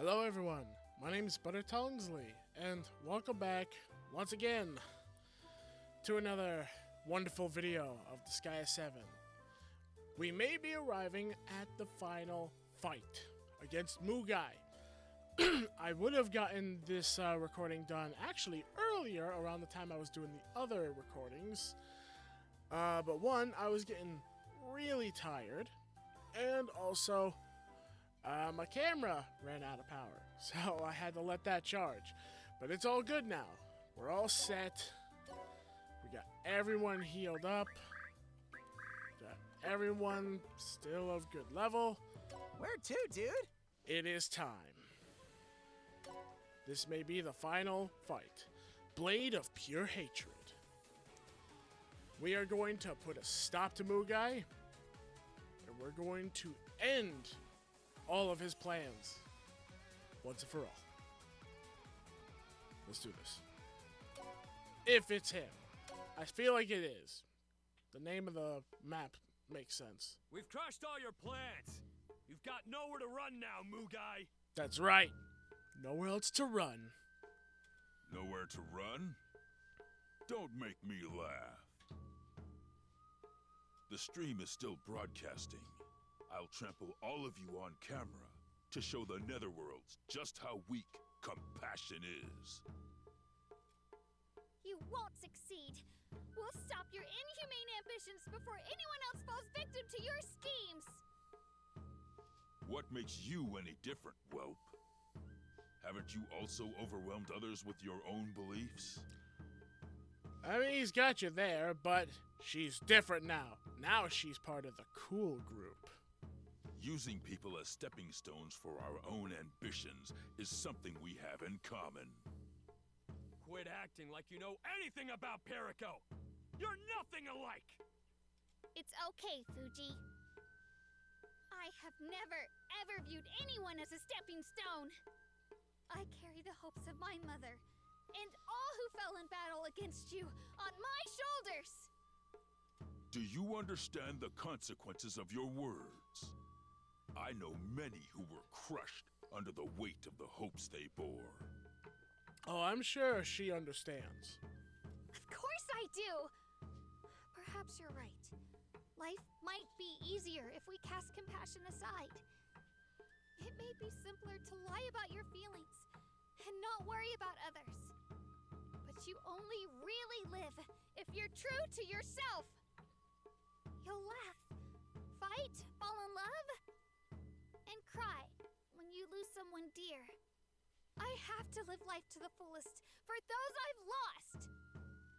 Hello everyone, my name is Buttertonguesley, and welcome back, once again, to another wonderful video of Disgaea 7. We may be arriving at the final fight against Mugai. I would have gotten this recording done actually earlier, around the time I was doing the other recordings. But one, I was getting really tired, and also my camera ran out of power, so I had to let that charge. But it's all good now. We're all set. We got everyone healed up. Got everyone still of good level. Where to, dude? It is time. This may be the final fight. Blade of Pure Hatred. We are going to put a stop to Mugai, and we're going to end all of his plans once and for all. Let's do this. If it's him. I feel like it is. The name of the map makes sense. We've crushed all your plans. You've got nowhere to run now, Mugai. That's right. Nowhere else to run. Nowhere to run? Don't make me laugh. The stream is still broadcasting. I'll trample all of you on camera to show the Netherworlds just how weak compassion is. You won't succeed. We'll stop your inhumane ambitions before anyone else falls victim to your schemes. What makes you any different, whelp? Haven't you also overwhelmed others with your own beliefs? I mean, he's got you there, but she's different now. Now she's part of the cool group. Using people as stepping stones for our own ambitions is something we have in common. Quit acting like you know anything about Perico. You're nothing alike. It's okay, Fuji. I have never, ever viewed anyone as a stepping stone. I carry the hopes of my mother and all who fell in battle against you on my shoulders. Do you understand the consequences of your words? I know many who were crushed under the weight of the hopes they bore. Oh, I'm sure she understands. Of course I do. Perhaps you're right. Life might be easier if we cast compassion aside. It may be simpler to lie about your feelings and not worry about others. But you only really live if you're true to yourself. You'll laugh, fight, fall in love, and cry when you lose someone dear. I have to live life to the fullest for those I've lost.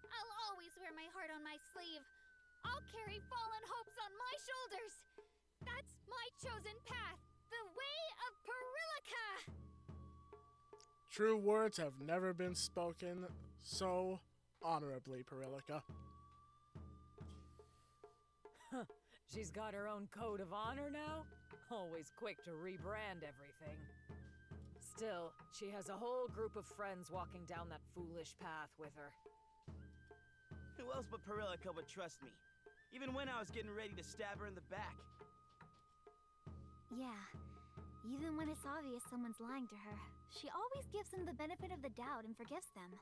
I'll always wear my heart on my sleeve. I'll carry fallen hopes on my shoulders. That's my chosen path, the way of Perillica. True words have never been spoken so honorably, Perillica. She's got her own code of honor now? Always quick to rebrand everything. Still, she has a whole group of friends walking down that foolish path with her. Who else but Perillica would trust me? Even when I was getting ready to stab her in the back. Yeah, even when it's obvious someone's lying to her, she always gives them the benefit of the doubt and forgives them.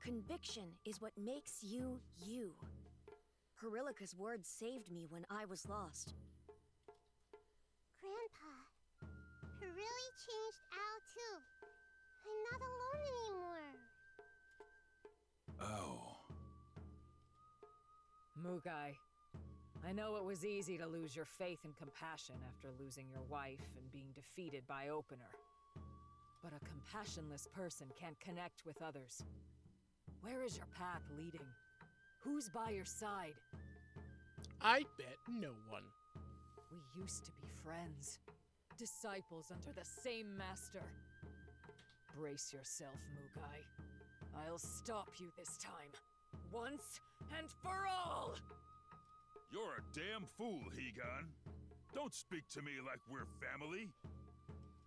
Conviction is what makes you, you. Perillica's words saved me when I was lost. Grandpa, he really changed Al too. I'm not alone anymore. Oh. Mugai, I know it was easy to lose your faith and compassion after losing your wife and being defeated by Opener. But a compassionless person can't connect with others. Where is your path leading? Who's by your side? I bet no one. We used to be friends. Disciples under the same master. Brace yourself, Mugai. I'll stop you this time. Once and for all! You're a damn fool, Hegon. Don't speak to me like we're family.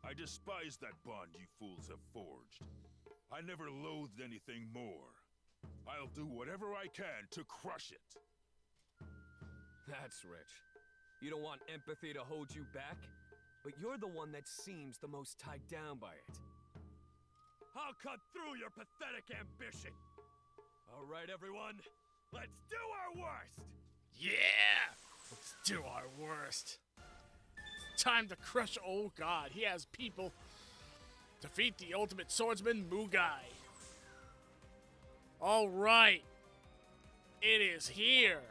I despise that bond you fools have forged. I never loathed anything more. I'll do whatever I can to crush it. That's rich. You don't want empathy to hold you back? but you're the one that seems the most tied down by it. I'll cut through your pathetic ambition. All right, everyone, let's do our worst! Yeah! Let's do our worst. It's time to crush old God. He has people. Defeat the ultimate swordsman, Mugai. Alright. It is here.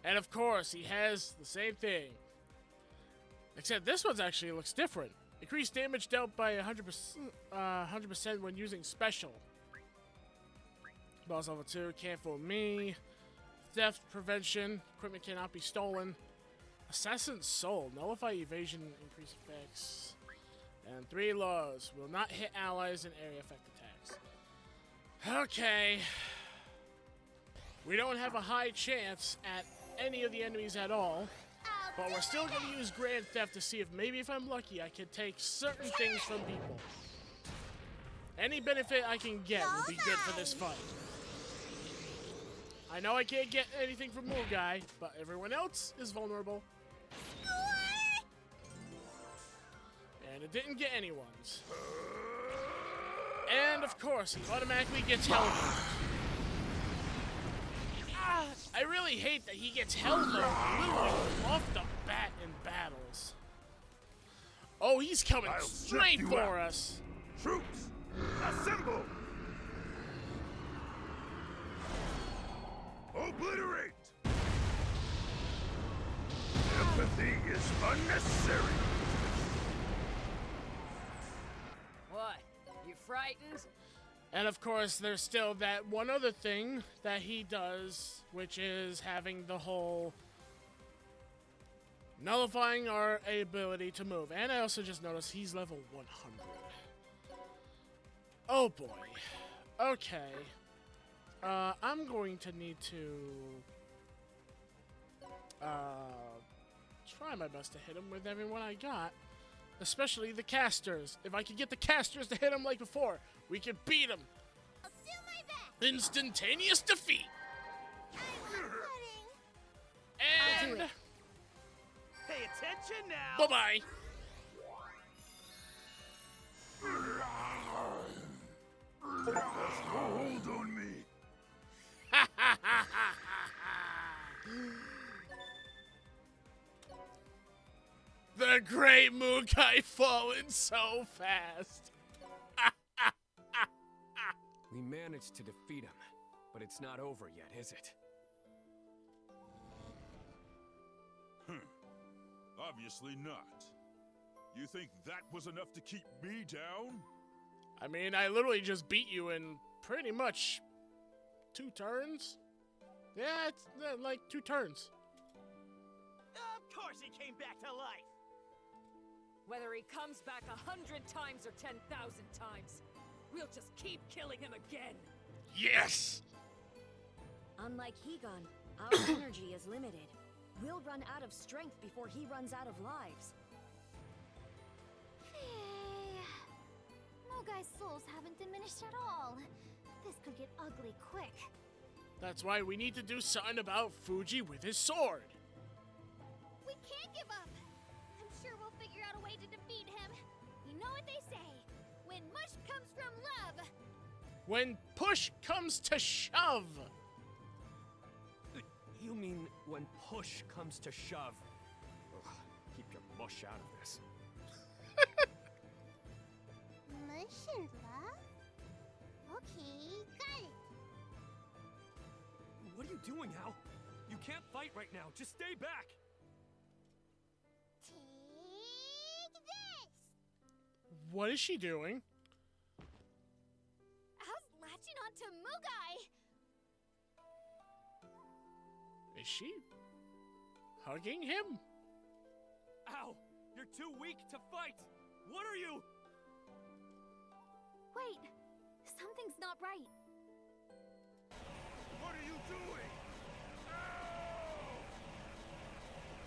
And of course, he has the same thing. Except this one's actually looks different. Increased damage dealt by 100% when using special. Boss level 2, can't fool me. Theft prevention, equipment cannot be stolen. Assassin's Soul, nullify evasion, increase effects. And 3 laws, will not hit allies in area effect attacks. Okay. We don't have a high chance at any of the enemies at all. But we're still going to use Grand Theft to see if maybe if I'm lucky I can take certain things from people. Any benefit I can get will be good for this fight. I know I can't get anything from Mugai, but everyone else is vulnerable. And it didn't get anyone's. And of course, he automatically gets held. I really hate that he gets held literally off the bat in battles. Oh, he's coming straight for us. Troops, assemble! Obliterate! Empathy is unnecessary. What? You frightened? And of course, there's still that one other thing that he does, which is having the whole nullifying our ability to move. And I also just noticed he's level 100. Oh boy. Okay. I'm going to need to try my best to hit him with everyone I got. Especially the casters. If I could get the casters to hit him like before, we could beat him. I'll do my best. Instantaneous defeat. And Pay attention now. bye-bye. Hold on me. The great Mugai fallen so fast. We managed to defeat him, but it's not over yet, is it? Obviously not. You think that was enough to keep me down? I mean, I literally just beat you in pretty much 2 turns. Yeah, it's like 2 turns. Of course he came back to life. Whether he comes back 100 times or 10,000 times, we'll just keep killing him again. Yes! Unlike Higan, our energy is limited. We'll run out of strength before he runs out of lives. Hey. Mugai's souls haven't diminished at all. This could get ugly quick. That's why we need to do something about Fuji with his sword. We can't give up. I'm sure we'll figure out a way to defeat him. You know what they say. When mush comes from love. When push comes to shove. You mean when push comes to shove? Ugh, keep your mush out of this. Mush and love? Okay, got it. What are you doing, Hal? You can't fight right now. Just stay back. Take this! What is she doing? Al's latching onto Mugai. Is she hugging him? Ow! You're too weak to fight! What are you? Wait, something's not right. What are you doing?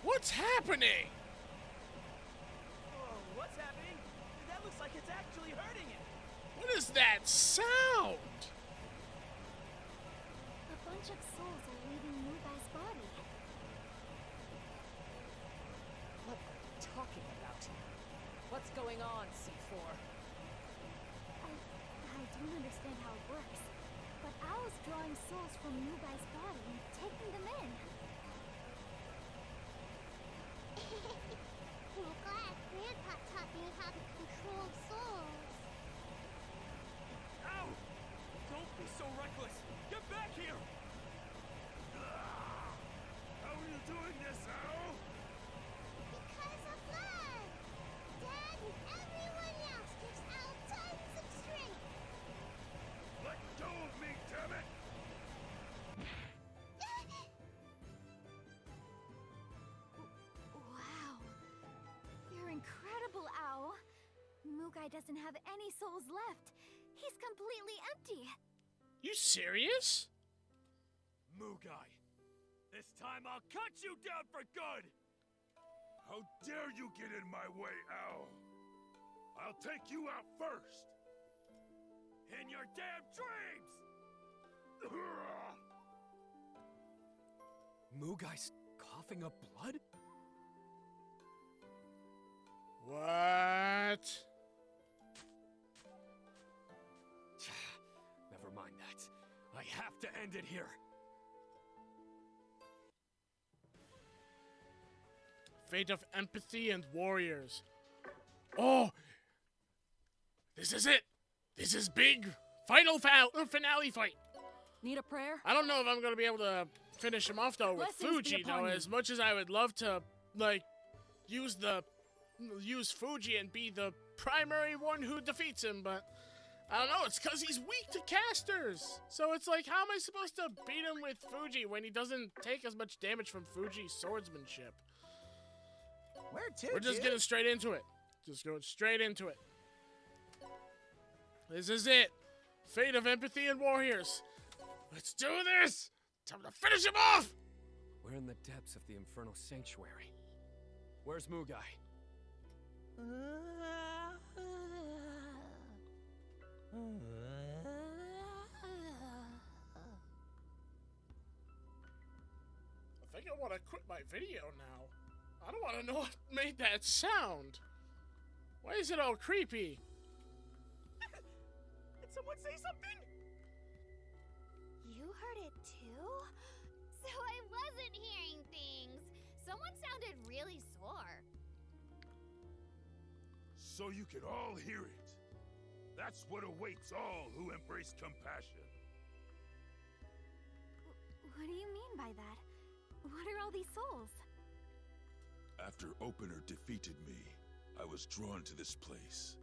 What's happening? Whoa, what's happening? That looks like it's actually hurting him. What is that sound? A bunch of souls are leaving Mugai's body. What are you talking about? What's going on, C4? I don't understand how it works, but Owl's drawing souls from Mugai's body and taking them in. I'm glad Grandpa taught me how to control souls. Ow! Don't be so reckless! Get back here! How are you doing this, Owl? Because of blood! Dad and everyone else gives Owl tons of strength. Let go of me, damn it! Wow. You're incredible, Owl. Mugai doesn't have any souls left. He's completely empty. You serious? Mugai! This time I'll cut you down for good! How dare you get in my way, Owl? I'll take you out first! In your damn dreams! Mugai's coughing up blood? What? Never mind that. I have to end it here. Fate of Empathy and Warriors. Oh! This is it! This is big! Final finale fight! Need a prayer? I don't know if I'm gonna be able to finish him off though with Blessings be Fuji though, upon you. as much as I would love to like use Fuji and be the primary one who defeats him, but I don't know, it's cause he's weak to casters. So it's like, how am I supposed to beat him with Fuji when he doesn't take as much damage from Fuji's swordsmanship? Where to, We're just dude? getting straight into it. Just going straight into it. This is it. Fate of Empathy and Warriors. Let's do this! Time to finish him off! We're in the depths of the Infernal Sanctuary. Where's Mugai? I think I want to quit my video now. I don't want to know what made that sound. Why is it all creepy? Did someone say something? You heard it too? So I wasn't hearing things. Someone sounded really sore. So you can all hear it. That's what awaits all who embrace compassion. What do you mean by that? What are all these souls? After Opener defeated me, I was drawn to this place.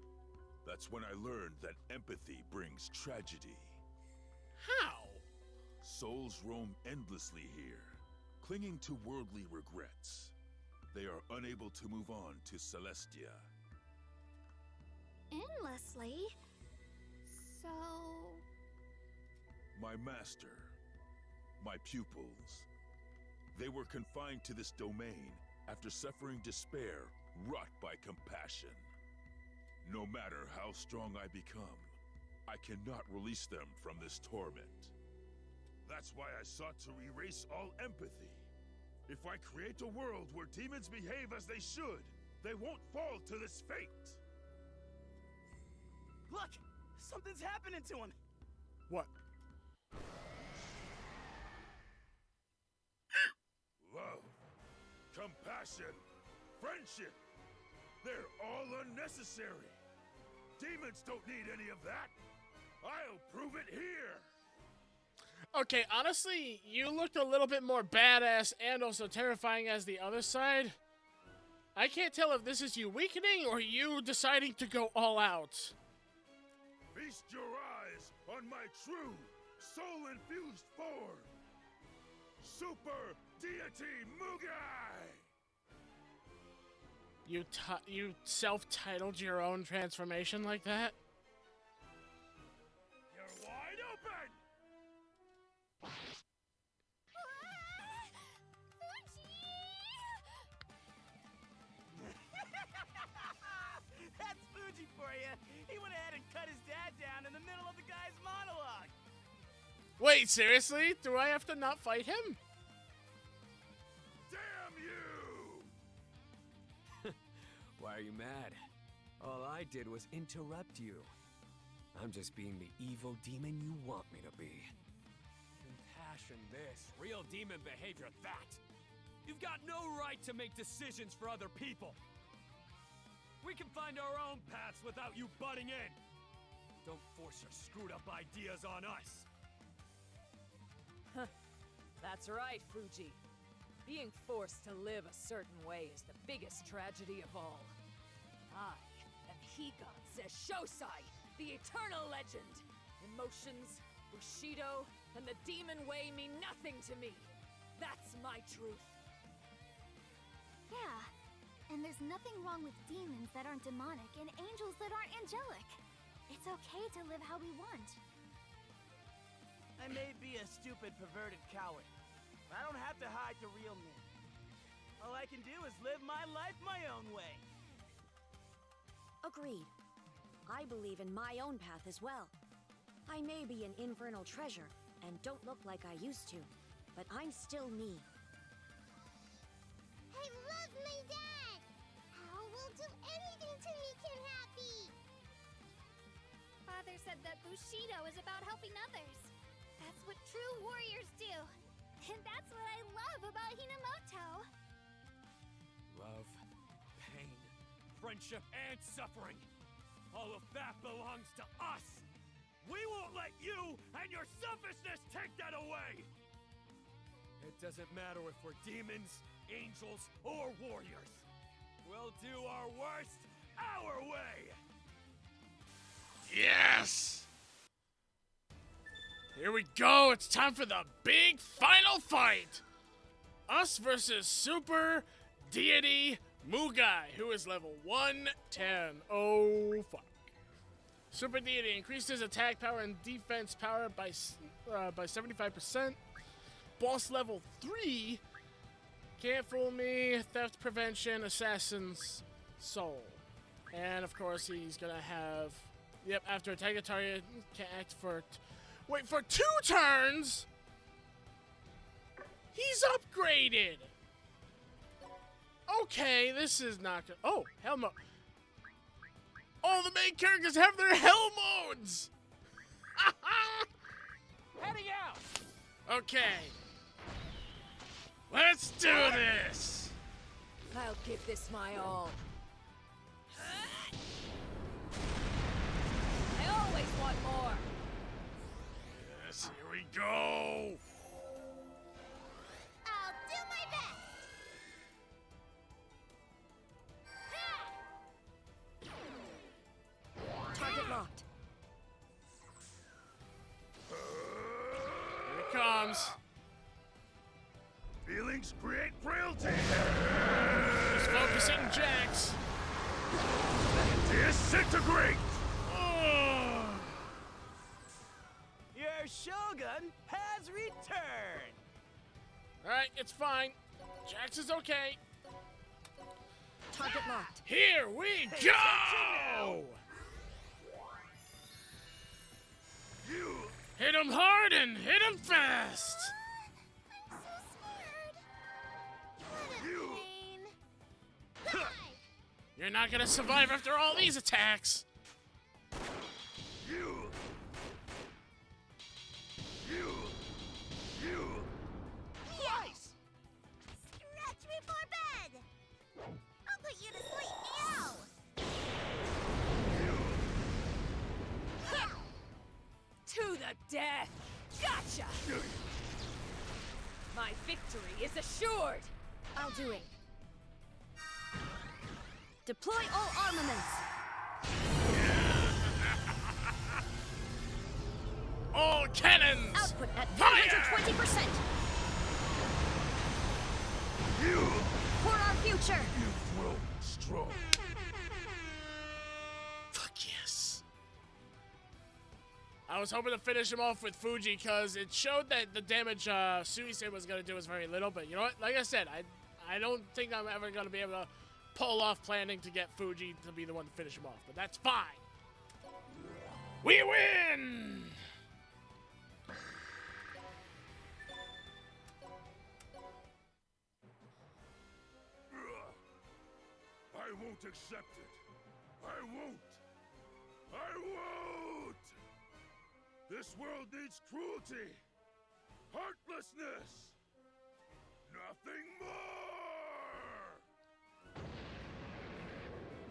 That's when I learned that empathy brings tragedy. How? Souls roam endlessly here, clinging to worldly regrets. They are unable to move on to Celestia. Endlessly? So... My master, my pupils, they were confined to this domain after suffering despair wrought by compassion. No matter how strong I become, I cannot release them from this torment. That's why I sought to erase all empathy. If I create a world where demons behave as they should, they won't fall to this fate. Look! Something's happening to him! What? Love, compassion, friendship. They're all unnecessary. Demons don't need any of that. I'll prove it here. Okay, honestly, you looked a little bit more badass and also terrifying as the other side. I can't tell if this is you weakening or you deciding to go all out. Feast your eyes on my true, soul-infused form. Super-Deity Mugai! You self-titled your own transformation like that? You're wide open! That's Fuji for you. He went ahead and cut his dad down in the middle of the guy's monologue. Wait, seriously? Do I have to not fight him? Damn you! Why are you mad? All I did was interrupt you. I'm just being the evil demon you want me to be. Compassion this, real demon behavior that. You've got no right to make decisions for other people. We can find our own paths without you butting in. Don't force your screwed up ideas on us. That's right, Fuji. Being forced to live a certain way is the biggest tragedy of all. I am Higan says Shosai, the eternal legend. Emotions, Bushido, and the demon way mean nothing to me. That's my truth. Yeah, and there's nothing wrong with demons that aren't demonic and angels that aren't angelic. It's okay to live how we want. I may be a stupid, perverted coward, but I don't have to hide the real me. All I can do is live my life my own way. Agreed. I believe in my own path as well. I may be an infernal treasure and don't look like I used to, but I'm still me. I love my dad! Al will do anything to make him happy! Father said that Bushido is about helping others. That's what true warriors do. And that's what I love about Hinamoto. Love, pain, friendship, and suffering. All of that belongs to us. We won't let you and your selfishness take that away. It doesn't matter if we're demons, angels, or warriors. We'll do our worst our way. Yes! Here we go! It's time for the big final fight! Us versus Super-Deity Mugai, who is level 110. Oh, fuck. Super-Deity increases attack power and defense power by 75%. Boss level 3. Can't fool me. Theft prevention, assassin's soul. And of course, he's gonna have. Yep, after attack a target, can act for. Wait, for 2 turns? He's upgraded! Okay, this is not good. Oh, hell no. All the main characters have their hell modes! Heading out! Okay. Let's do this! I'll give this my all. I always want more. Yes, here we go! I'll do my best! Target locked. Here it comes. Feelings create frailty. He's focusing Jax. Disintegrate. Oh. Your Shogun has returned! Alright, it's fine. Jax is okay. Target locked. Here we go! You. Hit him hard and hit him fast! I'm so scared! What a You. pain! Die! You're not gonna survive after all these attacks! You. You. You. Twice! Stretch before bed! I'll put you to sleep now! To the death! Gotcha! My victory is assured! I'll do it. Deploy all armaments. All cannons! Output at Fire! 120%. You. For our future. You will strong. Fuck yes. I was hoping to finish him off with Fuji because it showed that the damage Suisei was going to do was very little, but you know what? Like I said, I don't think I'm ever going to be able to pull off planning to get Fuji to be the one to finish him off, but that's fine. We win! I won't accept it. I won't! I won't! This world needs cruelty! Heartlessness! Nothing more!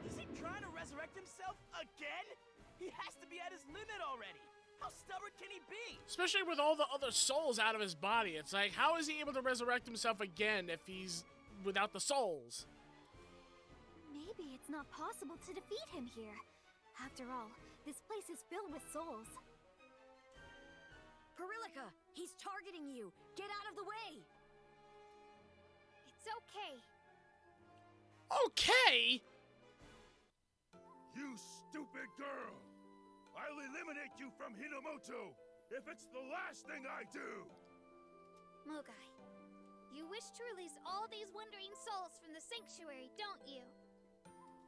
Is he trying to resurrect himself again? He has to be at his limit already. How stubborn can he be? Especially with all the other souls out of his body. It's like, how is he able to resurrect himself again if he's without the souls? Maybe it's not possible to defeat him here. After all, this place is filled with souls. Perillica, he's targeting you. Get out of the way. It's okay. Okay! You stupid girl! I'll eliminate you from Hinomoto if it's the last thing I do! Mugai, you wish to release all these wandering souls from the sanctuary, don't you?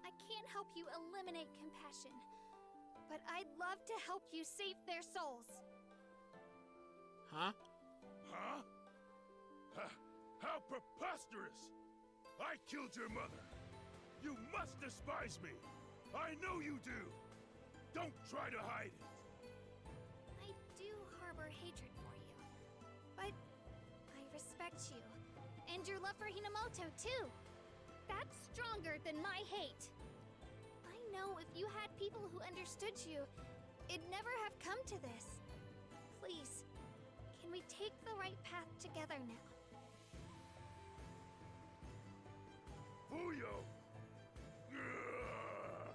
I can't help you eliminate compassion, but I'd love to help you save their souls. Huh? Huh? How preposterous! I killed your mother! You must despise me! I know you do! Don't try to hide it! I do harbor hatred for you, but I respect you, and your love for Hinomoto, too. That's stronger than my hate. I know if you had people who understood you, it'd never have come to this. Please, can we take the right path together now? Fuyo! Ugh.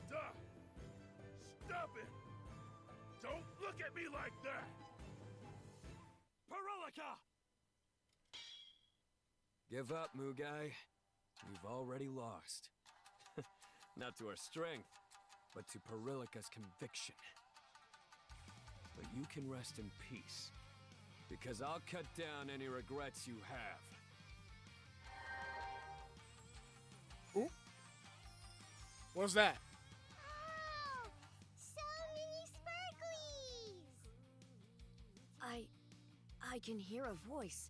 Stop! Stop it! Don't look at me like that! Perillica! Give up, Mugai. You've already lost. Not to our strength, but to Perillica's conviction. But you can rest in peace, because I'll cut down any regrets you have. Ooh. What's that? Oh, so many sparklies! I can hear a voice.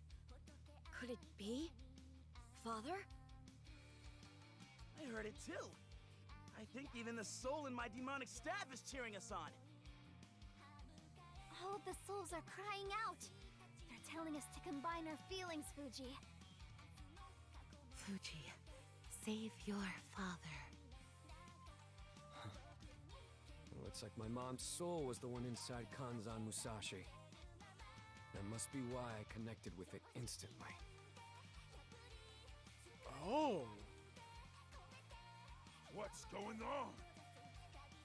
Could it be? Father? I heard it too. I think even the soul in my demonic staff is cheering us on. All of the souls are crying out. They're telling us to combine our feelings, Fuji. Fuji, save your father. Looks like my mom's soul was the one inside Kanzan Musashi. That must be why I connected with it instantly. Oh. What's going on?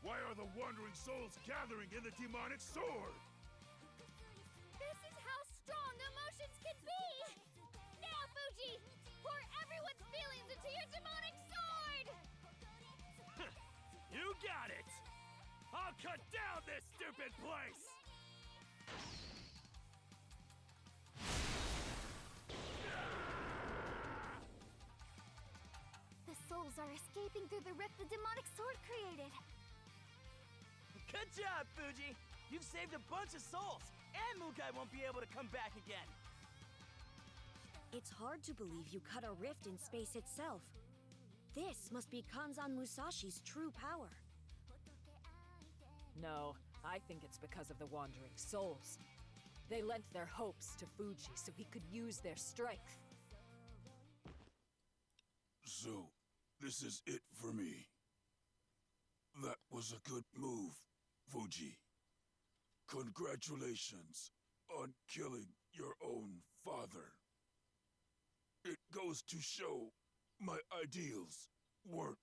Why are the wandering souls gathering in the demonic sword? This is how strong emotions can be! Now, Fuji, pour everyone's feelings into your demonic sword! You got it! I'll cut down this stupid place! The souls are escaping through the rift the demonic sword created. Good job, Fuji! You've saved a bunch of souls, and Mugai won't be able to come back again. It's hard to believe you cut a rift in space itself. This must be Kanzan Musashi's true power. No, I think it's because of the Wandering Souls. They lent their hopes to Fuji so he could use their strength. So, this is it for me. That was a good move, Fuji. Congratulations on killing your own father. It goes to show my ideals weren't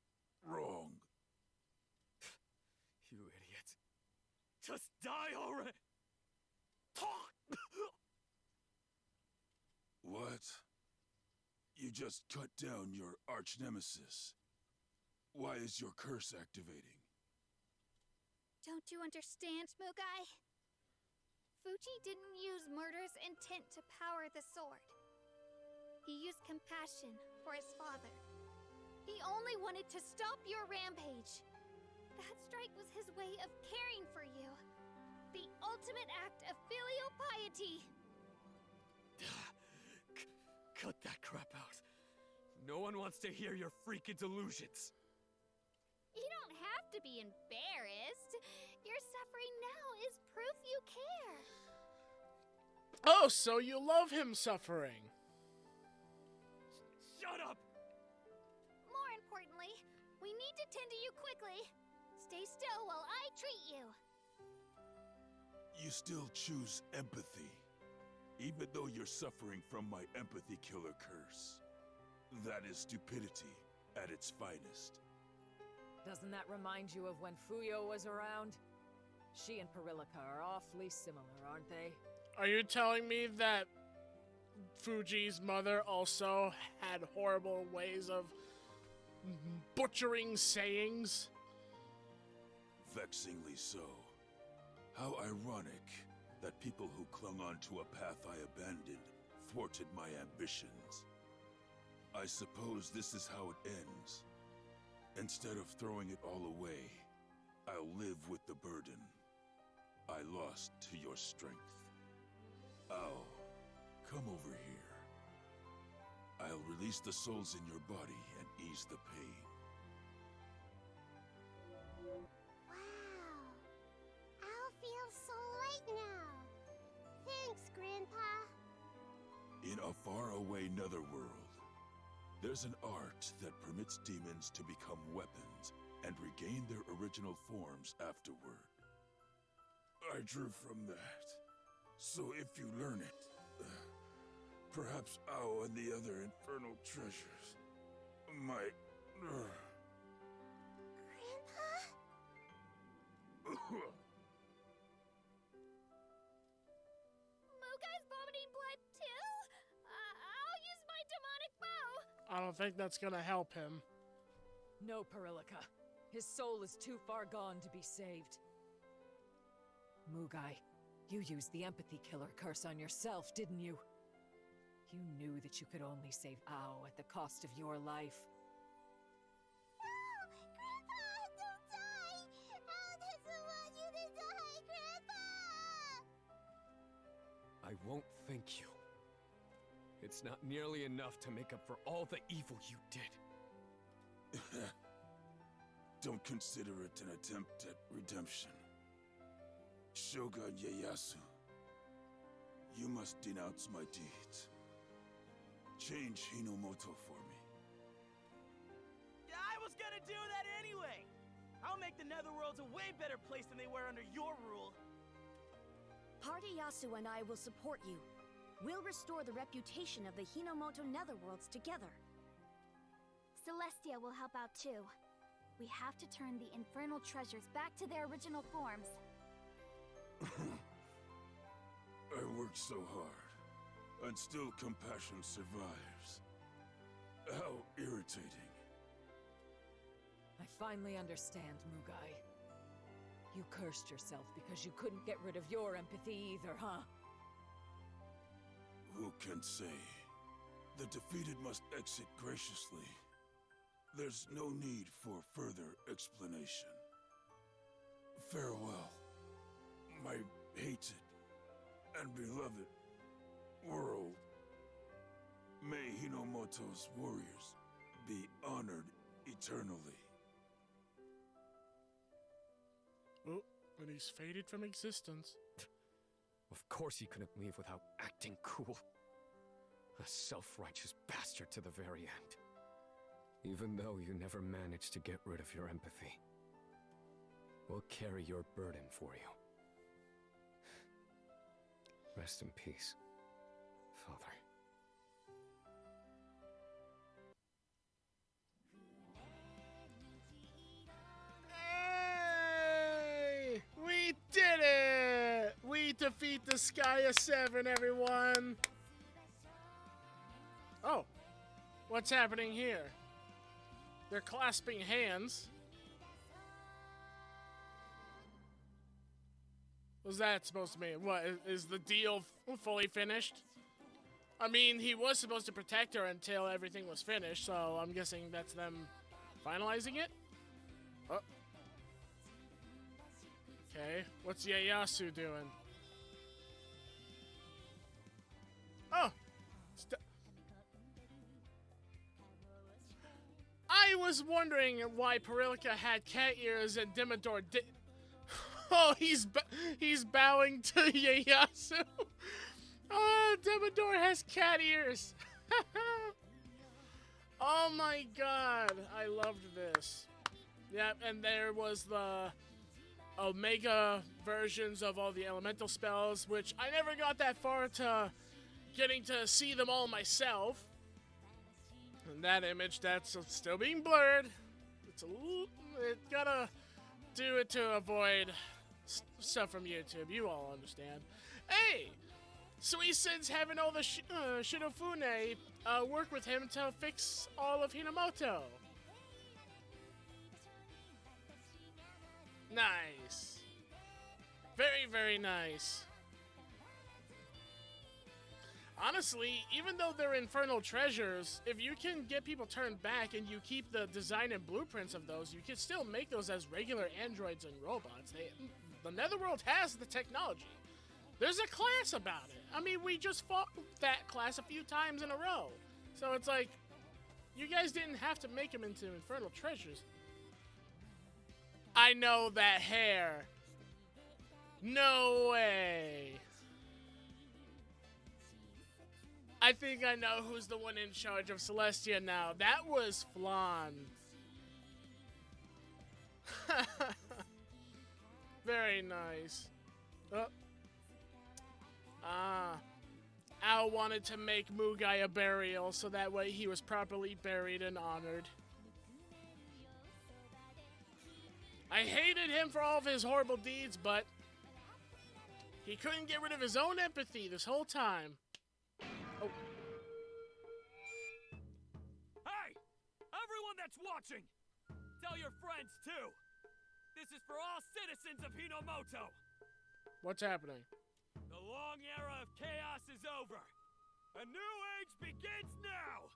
wrong. You idiot. Just die already! What? You just cut down your arch-nemesis. Why is your curse activating? Don't you understand, Mugai? Fuji didn't use murder's intent to power the sword. He used compassion for his father. He only wanted to stop your rampage. That strike was his way of caring for you. The ultimate act of filial piety. Cut that crap out. No one wants to hear your freaking delusions. to be embarrassed. Your suffering now is proof you care. Oh, so you love him suffering. Shut up! More importantly, we need to tend to you quickly. Stay still while I treat you. You still choose empathy, even though you're suffering from my empathy killer curse. That is stupidity at its finest. Doesn't that remind you of when Fuyo was around? She and Perilika are awfully similar, aren't they? Are you telling me that Fuji's mother also had horrible ways of butchering sayings? Vexingly so. How ironic that people who clung on to a path I abandoned thwarted my ambitions. I suppose this is how it ends. Instead of throwing it all away, I'll live with the burden I lost to your strength. Ao, come over here. I'll release the souls in your body and ease the pain. Wow. I'll feel so light now. Thanks, Grandpa. In a faraway netherworld, there's an art that permits demons to become weapons and regain their original forms afterward. I drew from that. So if you learn it, perhaps Ao and the other infernal treasures might... Grandpa? Mugai's vomiting blood too? I'll use my demonic bow. I don't think that's gonna help him. No, Perilika. His soul is too far gone to be saved. Mugai, you used the empathy killer curse on yourself, didn't you? You knew that you could only save Ao at the cost of your life. No! Grandpa, don't die! Al doesn't want you to die, Grandpa! I won't thank you. It's not nearly enough to make up for all the evil you did. Don't consider it an attempt at redemption. Shogun Ieyasu, you must denounce my deeds. Change Hinomoto for me. Yeah, I was gonna do that anyway! I'll make the Netherworlds a way better place than they were under your rule. Yasu and I will support you. We'll restore the reputation of the Hinomoto Netherworlds together. Celestia will help out too. We have to turn the infernal treasures back to their original forms. I worked so hard, and still compassion survives. How irritating. I finally understand, Mugai. You cursed yourself because you couldn't get rid of your empathy either, huh? Who can say? The defeated must exit graciously. There's no need for further explanation. Farewell, my hated and beloved world. May Hinomoto's warriors be honored eternally. Oh, and he's faded from existence. Of course he couldn't leave without acting cool. A self-righteous bastard to the very end. Even though you never managed to get rid of your empathy. We'll carry your burden for you. Rest in peace, Father. Hey! We did it! We defeat the Disgaea 7, everyone! Oh, what's happening here? They're clasping hands. What's that supposed to mean? What, is the deal fully finished? I mean, he was supposed to protect her until everything was finished, so I'm guessing that's them finalizing it? Oh. Okay, what's Ieyasu doing? Oh! I was was wondering why Perilka had cat ears and Dimmador did. Oh, he's bowing to Ieyasu. Oh, Dimmador has cat ears. Oh my god, I loved this. Yep, and there was the Omega versions of all the elemental spells, which I never got that far to getting to see them all myself. And that image, that's still being blurred. It gotta do it to avoid stuff from YouTube. You all understand. Hey! Suisen's having all the Shinofune work with him to fix all of Hinamoto. Nice. Very, very nice. Honestly, even though they're infernal treasures, if you can get people turned back and you keep the design and blueprints of those, you can still make those as regular androids and robots. The Netherworld has the technology. There's a class about it. I mean, we just fought that class a few times in a row. So it's like, you guys didn't have to make them into infernal treasures. I know that hair. No way. I think I know who's the one in charge of Celestia now. That was Flan. Very nice. Oh. Al wanted to make Mugai a burial so that way he was properly buried and honored. I hated him for all of his horrible deeds, but he couldn't get rid of his own empathy this whole time. Oh. Hey! Everyone that's watching! Tell your friends, too! This is for all citizens of Hinomoto! What's happening? The long era of chaos is over! A new age begins now!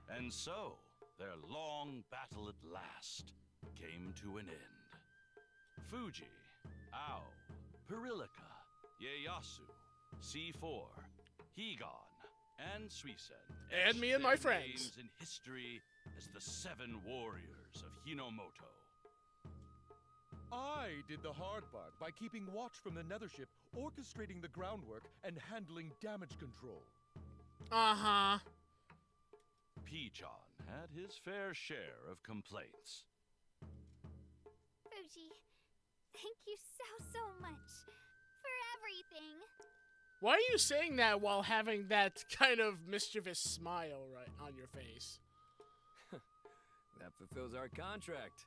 And so, their long battle at last came to an end. Fuji, Ao, Perilka, Ieyasu, C4, Higan, and Suisen. And me and my friends. Names in history as the 7 warriors of Hinomoto. I did the hard part by keeping watch from the Nethership, orchestrating the groundwork, and handling damage control. Uh-huh. Pichon had his fair share of complaints. Fuji, thank you so much for everything. Why are you saying that while having that kind of mischievous smile right on your face? That fulfills our contract.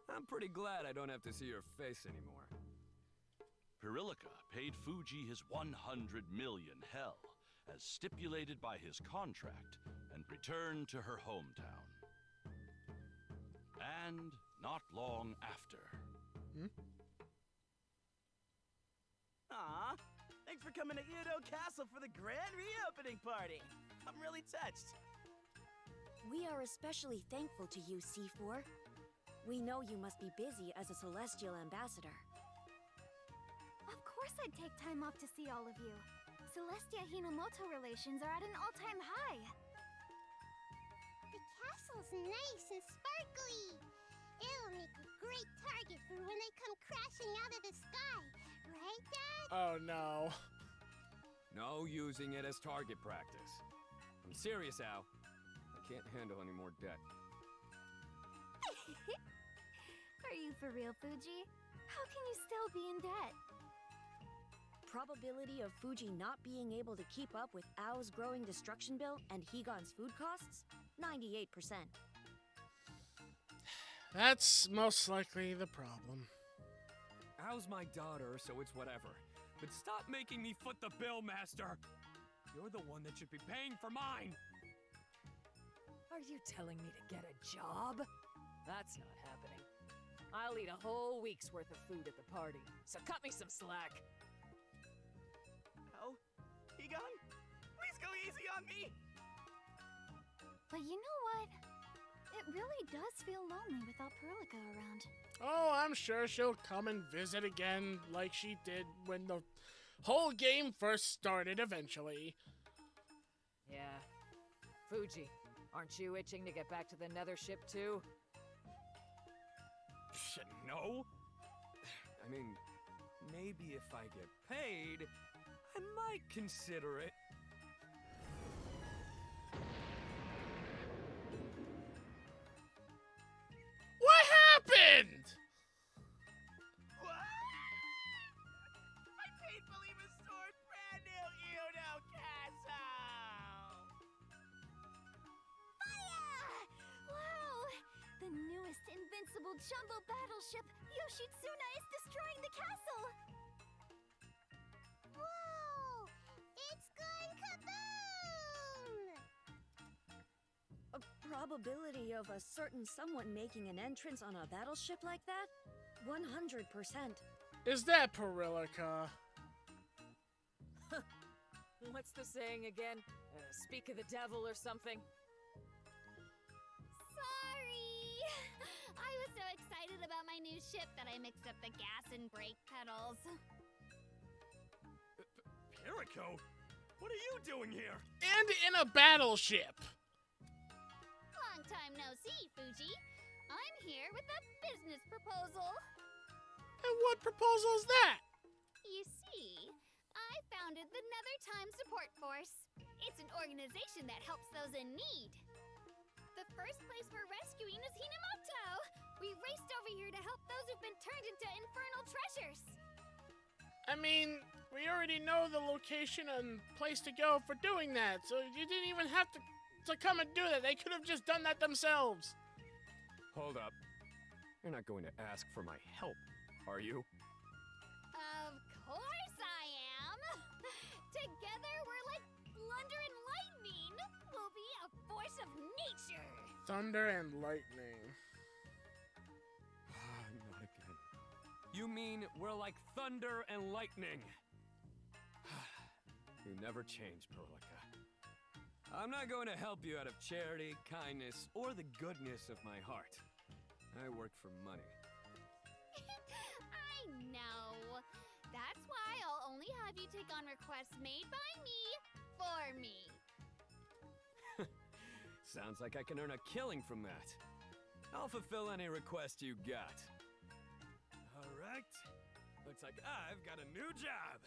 I'm pretty glad I don't have to see your face anymore. Perilka paid Fuji his 100 million hell, as stipulated by his contract, and returned to her hometown. And not long after... Aw, thanks for coming to Edo Castle for the grand reopening party. I'm really touched. We are especially thankful to you, C4. We know you must be busy as a Celestial Ambassador. Of course I'd take time off to see all of you. Celestia-Hinomoto relations are at an all-time high. The castle's nice and sparkly. It'll make a great target for when they come crashing out of the sky. Right, Dad? Oh, no. No using it as target practice. I'm serious, Al. I can't handle any more debt. Are you for real, Fuji? How can you still be in debt? Probability of Fuji not being able to keep up with Ao's growing destruction bill and Higan's food costs? 98%. That's most likely the problem. Ao's my daughter, so it's whatever. But stop making me foot the bill, Master! You're the one that should be paying for mine! Are you telling me to get a job? That's not happening. I'll eat a whole week's worth of food at the party, so cut me some slack. Oh, Higan, please go easy on me. But you know what? It really does feel lonely without Perilka around. Oh, I'm sure she'll come and visit again like she did when the whole game first started eventually. Yeah. Fuji, aren't you itching to get back to the nether ship too? No. I mean, maybe if I get paid, I might consider it. What happened? What? I painfully restored brand new Uno Castle! Fire! Wow! The newest invincible jumbo battleship, Yoshitsuna, is destroying the castle! Whoa! It's gone kaboom! A probability of a certain someone making an entrance on a battleship like that? 100%. Is that Perillica? What's the saying again? Speak of the devil or something? Sorry! I was so excited about my new ship that I mixed up the gas and brake pedals. Perico? What are you doing here? And in a battleship. Long time no see, Fuji. I'm here with a business proposal. And what proposal is that? You see, I founded the Nether Time Support Force. It's an organization that helps those in need. The first place we're rescuing is Hinamoto. We raced over here to help those who've been turned into infernal treasures. I mean, we already know the location and place to go for doing that, so you didn't even have to come and do that. They could have just done that themselves. Hold up. You're not going to ask for my help, are you? Of course I am. Together we're like thunder and lightning. We'll be a force of nature. Thunder and lightning. Not again. You mean we're like thunder and lightning? You never change, Perillica. I'm not going to help you out of charity, kindness, or the goodness of my heart. I work for money. I know. That's why I'll only have you take on requests made by me for me. Sounds like I can earn a killing from that. I'll fulfill any request you got. All right. Looks like I've got a new job.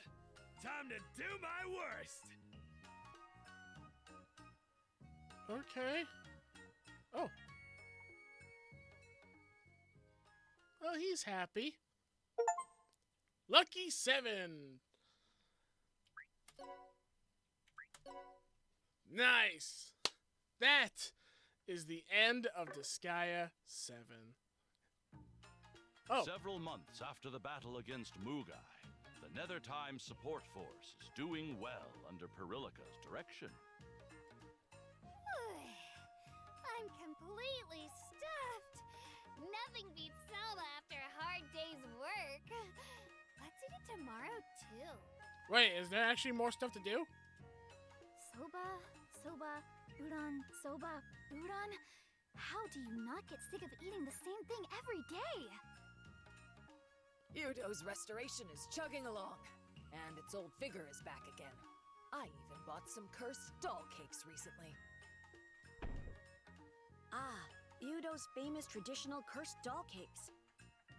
Time to do my worst. Okay. Oh. Well, he's happy. Lucky 7. Nice. That is the end of Disgaea 7. Oh. Several months after the battle against Mugai, the Nether Time Support Force is doing well under Perillica's direction. I'm completely stuffed. Nothing beats Zelda after a hard day's work. Let's eat it tomorrow, too. Wait, is there actually more stuff to do? Soba, udon, soba, udon? How do you not get sick of eating the same thing every day? Yudo's restoration is chugging along, and its old figure is back again. I even bought some cursed doll cakes recently. Ah, Yudo's famous traditional cursed doll cakes.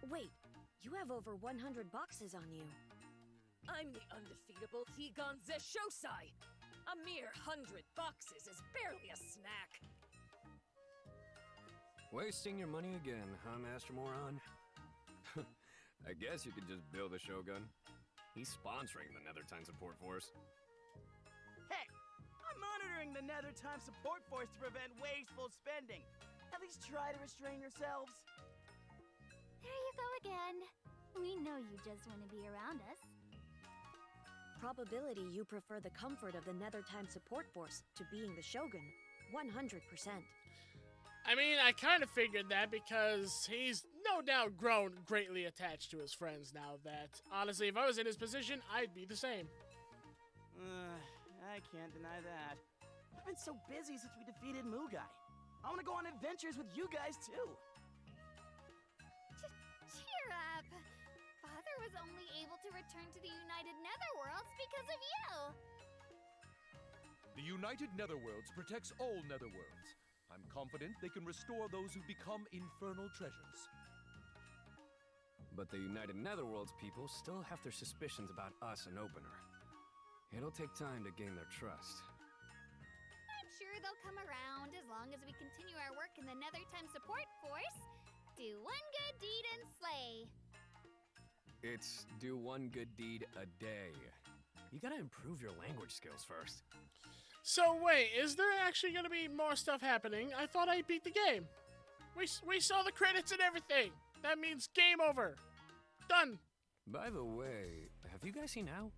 Wait, you have over 100 boxes on you. I'm the undefeatable Higan Zeshosai! A mere 100 boxes is barely a snack! Wasting your money again, huh, Master Moron? I guess you could just build a Shogun. He's sponsoring the Nether Time Support Force. Hey, I'm monitoring the Nether Time Support Force to prevent wasteful spending. At least try to restrain yourselves. There you go again. We know you just want to be around us. Probability you prefer the comfort of the Nether Time Support Force to being the Shogun. 100%. I mean, I kind of figured that because he's no doubt grown greatly attached to his friends now that, honestly, if I was in his position, I'd be the same. I can't deny that. I've been so busy since we defeated Mugai. I want to go on adventures with you guys, too. Cheer up. Father was only able to return to the United Netherworlds because of you! The United Netherworlds protects all Netherworlds. I'm confident they can restore those who become infernal treasures. But the United Netherworlds people still have their suspicions about us and Opener. It'll take time to gain their trust. I'm sure they'll come around as long as we continue our work in the Nethertime Support Force. Do one good deed and slay. It's do one good deed a day. You gotta improve your language skills first. So wait, is there actually gonna be more stuff happening? I thought I beat the game. We saw the credits and everything. That means game over. Done. By the way, have you guys seen Al?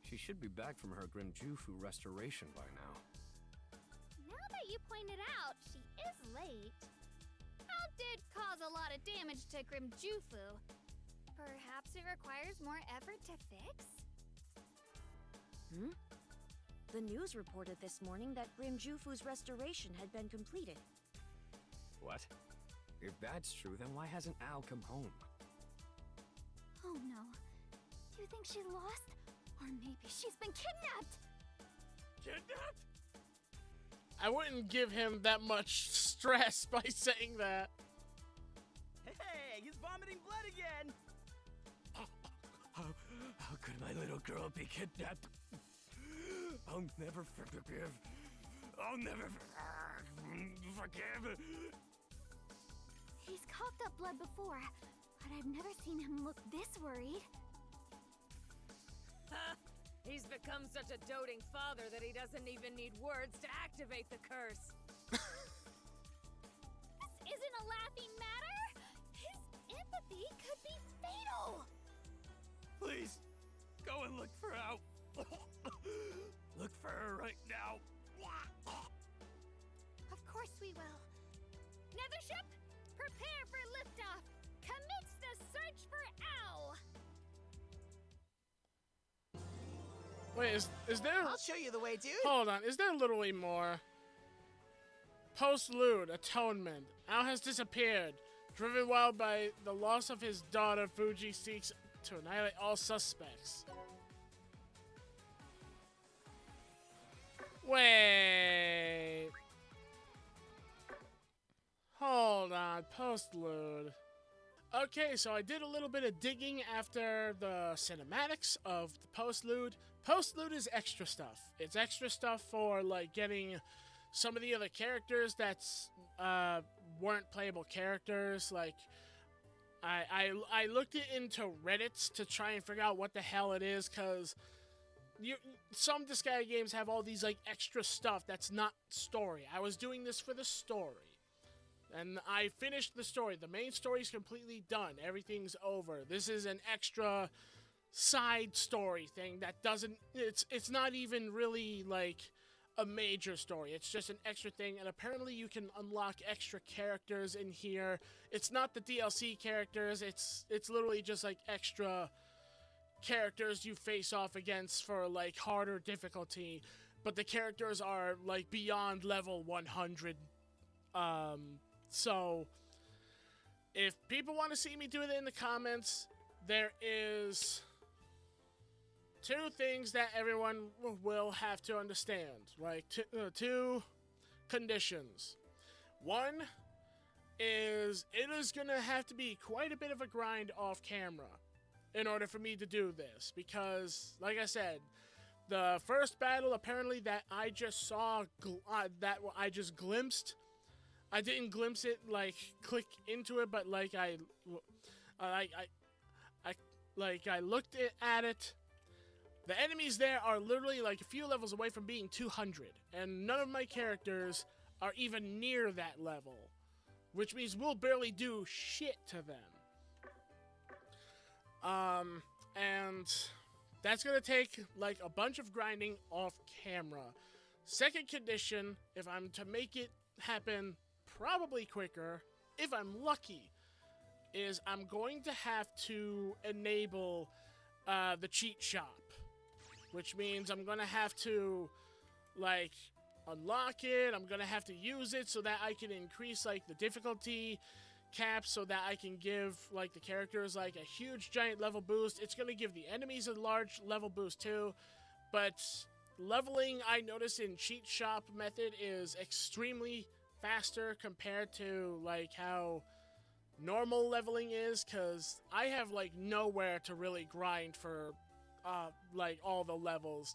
She should be back from her Grimjufu restoration by now. Now that you pointed out, she is late. Al did cause a lot of damage to Grimjufu. Perhaps it requires more effort to fix? The news reported this morning that Grimjufu's restoration had been completed. What? If that's true, then why hasn't Al come home? Oh no. Do you think she's lost? Or maybe she's been kidnapped? Kidnapped? I wouldn't give him that much stress by saying that. Hey, he's vomiting blood again! How could my little girl be kidnapped? I'll never forgive. I'll never forgive. He's coughed up blood before, but I've never seen him look this worried. He's become such a doting father that he doesn't even need words to activate the curse. This isn't a laughing matter! His empathy could be fatal! Please, go and look for Al. Look for her right now. Of course we will. Nethership, prepare for liftoff! Commence the search for Al! Wait, is there... I'll show you the way, dude! Hold on, is there literally more? Postlude, Atonement. Al has disappeared. Driven wild by the loss of his daughter, Fuji seeks to annihilate all suspects. Wait. Hold on, postlude. Okay, so I did a little bit of digging after the cinematics of the postlude. Postlude is extra stuff. It's extra stuff for like getting some of the other characters that's weren't playable characters. Like I looked it into Reddit to try and figure out what the hell it is, because some Disgaea games have all these like extra stuff that's not story. I was doing this for the story. And I finished the story. The main story's completely done. Everything's over. This is an extra side story thing that doesn't... It's not even really, like, a major story. It's just an extra thing, and apparently you can unlock extra characters in here. It's not the DLC characters. It's literally just, like, extra characters you face off against for, like, harder difficulty. But the characters are, like, beyond level 100. So, if people want to see me do it in the comments, there is two things that everyone will have to understand. Like, two conditions. One is it is going to have to be quite a bit of a grind off camera in order for me to do this. Because, like I said, the first battle apparently that I just saw, that I just glimpsed, I didn't glimpse it, like, click into it, but, like, I looked at it. The enemies there are literally, like, a few levels away from being 200, and none of my characters are even near that level, which means we'll barely do shit to them. And that's gonna take, like, a bunch of grinding off camera. Second condition, if I'm to make it happen probably quicker, if I'm lucky, is I'm going to have to enable the cheat shop, which means I'm gonna have to, like, unlock it. I'm gonna have to use it so that I can increase, like, the difficulty, caps so that I can give like the characters like a huge giant level boost. It's going to give the enemies a large level boost too, but leveling I noticed in cheat shop method is extremely faster compared to like how normal leveling is, because I have like nowhere to really grind for like all the levels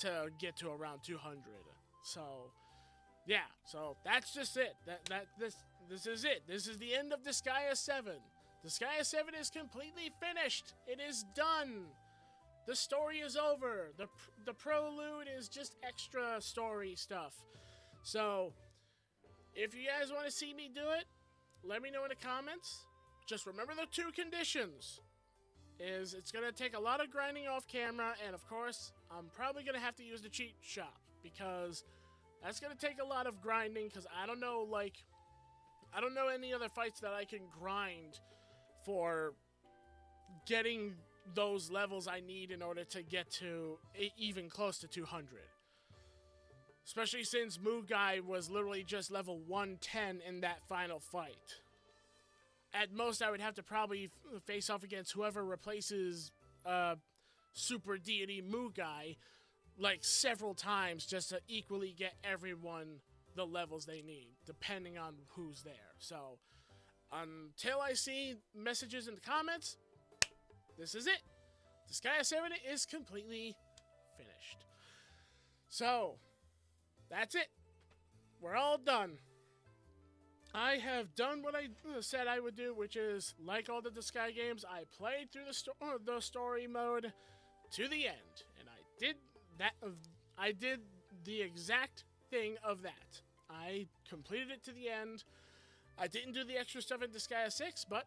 to get to around 200. So yeah, so that's just it. This is it. This is the end of Disgaea 7. Disgaea 7 is completely finished. It is done. The story is over. The prelude is just extra story stuff. So if you guys want to see me do it, let me know in the comments. Just remember the 2 conditions. It's going to take a lot of grinding off camera, and of course, I'm probably going to have to use the cheat shop, because that's going to take a lot of grinding, because I don't know any other fights that I can grind for getting those levels I need in order to get to even close to 200. Especially since Mugai was literally just level 110 in that final fight. At most, I would have to probably face off against whoever replaces Super-Deity Mugai like several times just to equally get everyone the levels they need, depending on who's there. So, until I see messages in the comments, this is it. Disgaea 7 is completely finished. So, that's it. We're all done. I have done what I said I would do, which is, like all the Disgaea games, I played through the story mode to the end, and I did that. I did the exact thing of that. I completed it to the end. I didn't do the extra stuff in Disgaea 6, but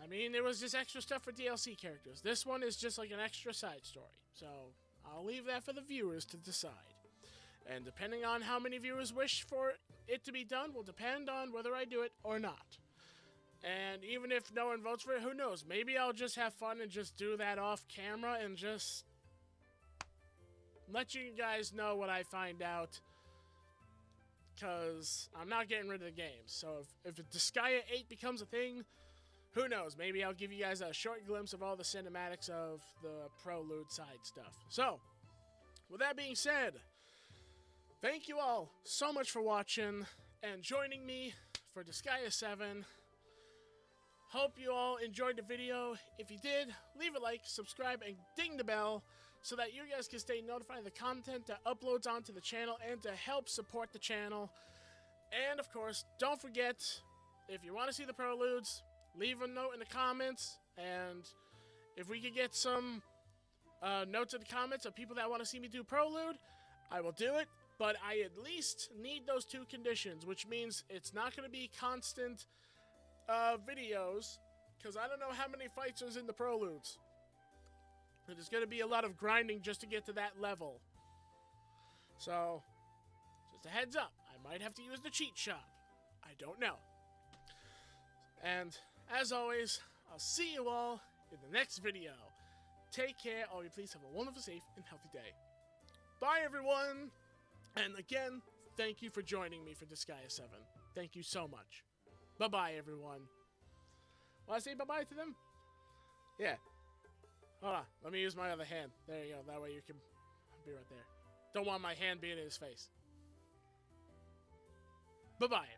I mean, it was just extra stuff for DLC characters. This one is just like an extra side story, so I'll leave that for the viewers to decide. And depending on how many viewers wish for it to be done will depend on whether I do it or not. And even if no one votes for it, who knows? Maybe I'll just have fun and just do that off camera and just let you guys know what I find out. Because I'm not getting rid of the game. So if Disgaea 8 becomes a thing, who knows? Maybe I'll give you guys a short glimpse of all the cinematics of the prelude side stuff. So, with that being said, thank you all so much for watching and joining me for Disgaea 7. Hope you all enjoyed the video. If you did, leave a like, subscribe, and ding the bell so that you guys can stay notified of the content that uploads onto the channel and to help support the channel. And of course, don't forget, if you want to see the preludes, leave a note in the comments, and if we could get some notes in the comments of people that want to see me do prelude, I will do it. But I at least need those 2 conditions, which means it's not going to be constant videos, because I don't know how many fights there's in the preludes. And there's going to be a lot of grinding just to get to that level. So, just a heads up, I might have to use the cheat shop. I don't know. And, as always, I'll see you all in the next video. Take care, all you please have a wonderful, safe, and healthy day. Bye, everyone! And again, thank you for joining me for Disgaea 7. Thank you so much. Bye-bye, everyone. Want to say bye-bye to them? Yeah. Hold on. Let me use my other hand. There you go. That way you can be right there. Don't want my hand being in his face. Bye-bye.